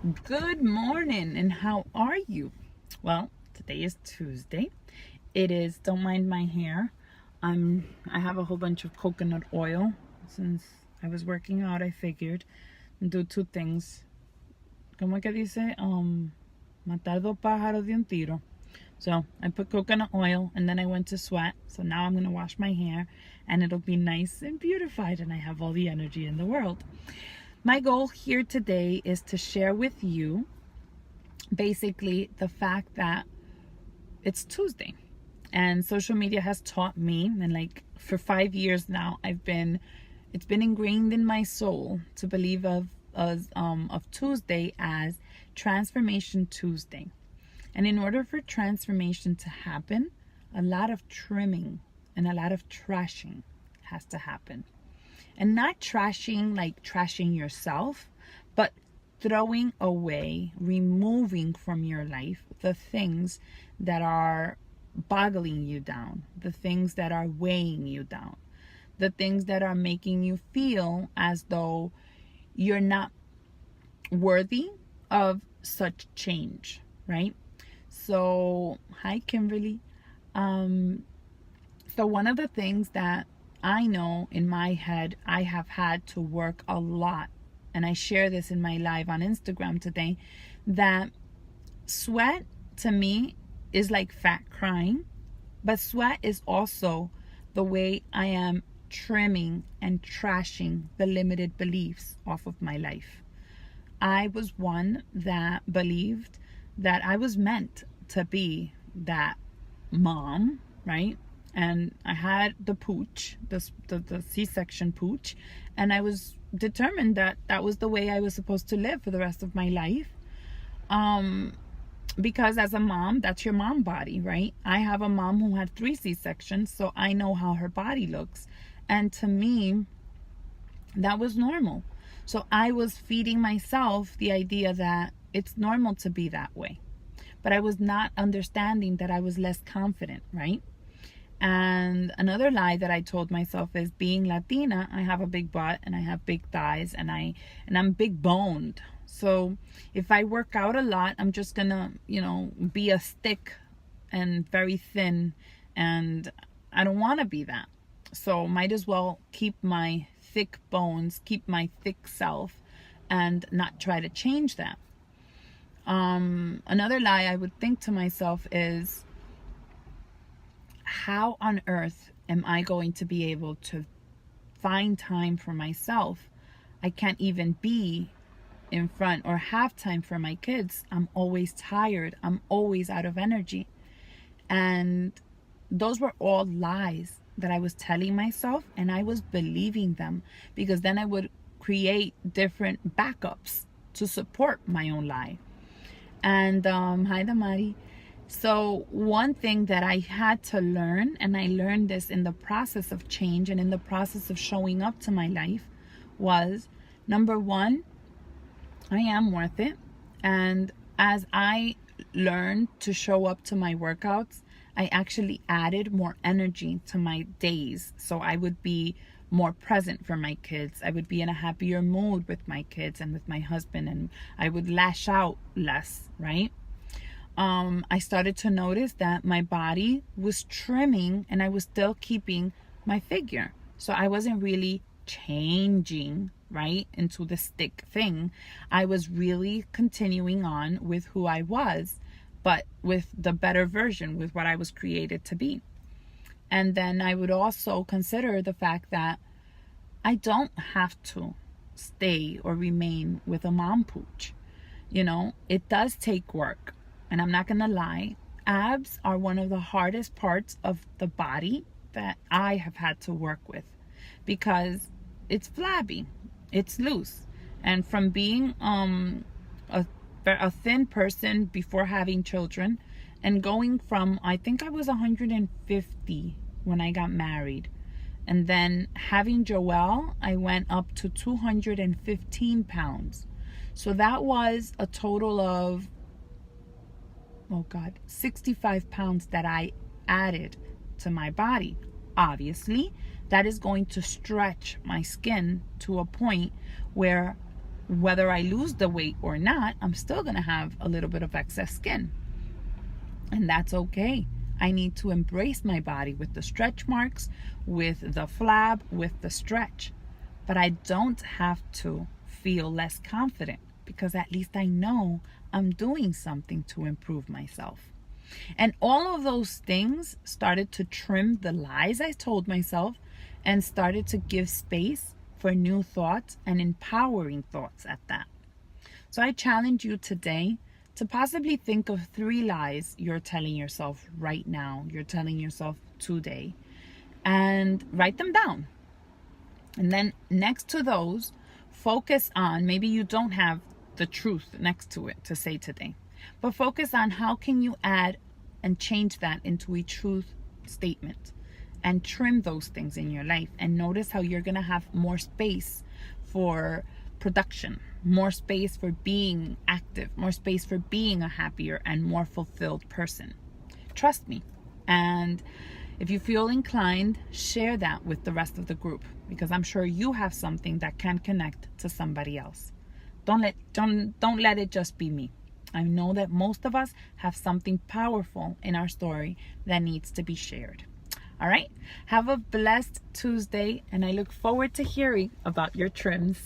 Good morning, and how are you? Well, today is Tuesday. It is Don't Mind My Hair. I have a whole bunch of coconut oil. Since I was working out, I figured do two things. ¿Cómo que dice? Matar dos pájaros de un tiro. So I put coconut oil and then I went to sweat. So now I'm gonna wash my hair and it'll be nice and beautified and I have all the energy in the world. My goal here today is to share with you basically the fact that it's Tuesday and social media has taught me, and like for 5 years now it's been ingrained in my soul to believe of Tuesday as Transformation Tuesday. And in order for transformation to happen, a lot of trimming and a lot of trashing has to happen. And not trashing like trashing yourself, but throwing away, removing from your life the things that are boggling you down, the things that are weighing you down, the things that are making you feel as though you're not worthy of such change, right? So, hi Kimberly. So one of the things that I know in my head, I have had to work a lot, and I share this in my live on Instagram today, that sweat to me is like fat crying, but sweat is also the way I am trimming and trashing the limited beliefs off of my life. I was one that believed that I was meant to be that mom, right? And I had the pooch, the C-section pooch, and I was determined that that was the way I was supposed to live for the rest of my life. Because as a mom, that's your mom body, right? I have a mom who had 3 C-sections, so I know how her body looks. And to me, that was normal. So I was feeding myself the idea that it's normal to be that way. But I was not understanding that I was less confident, right? And another lie that I told myself is, being Latina, I have a big butt and I have big thighs and I'm big boned. So if I work out a lot, I'm just gonna, be a stick and very thin, and I don't want to be that. So might as well keep my thick bones, keep my thick self, and not try to change that. Another lie I would think to myself is, how on earth am I going to be able to find time for myself? I can't even be in front or have time for my kids. I'm always tired. I'm always out of energy. And those were all lies that I was telling myself, and I was believing them, because then I would create different backups to support my own lie. And hi Damari. So one thing that I had to learn, and I learned this in the process of change and in the process of showing up to my life, was, number one, I am worth it. And as I learned to show up to my workouts, I actually added more energy to my days. So I would be more present for my kids. I would be in a happier mood with my kids and with my husband, and I would lash out less, right? I started to notice that my body was trimming and I was still keeping my figure. So I wasn't really changing, right, into the stick thing. I was really continuing on with who I was, but with the better version, with what I was created to be. And then I would also consider the fact that I don't have to stay or remain with a mom pooch. It does take work. And I'm not gonna lie, abs are one of the hardest parts of the body that I have had to work with, because it's flabby, it's loose. And from being a thin person before having children, and going from, I think I was 150 when I got married, and then having Joelle, I went up to 215 pounds. So that was a total of 65 pounds that I added to my body. Obviously, that is going to stretch my skin to a point where whether I lose the weight or not, I'm still going to have a little bit of excess skin. And that's okay. I need to embrace my body with the stretch marks, with the flab, with the stretch. But I don't have to feel less confident, because at least I know I'm doing something to improve myself. And all of those things started to trim the lies I told myself and started to give space for new thoughts and empowering thoughts at that. So I challenge you today to possibly think of 3 lies you're telling yourself right now, you're telling yourself today, and write them down. And then next to those, focus on, maybe you don't have the truth next to it to say today, but focus on how can you add and change that into a truth statement, and trim those things in your life, and notice how you're going to have more space for production, more space for being active, more space for being a happier and more fulfilled person. Trust me. And if you feel inclined, share that with the rest of the group, because I'm sure you have something that can connect to somebody else. Don't let it just be me. I know that most of us have something powerful in our story that needs to be shared. All right. Have a blessed Tuesday, and I look forward to hearing about your trims.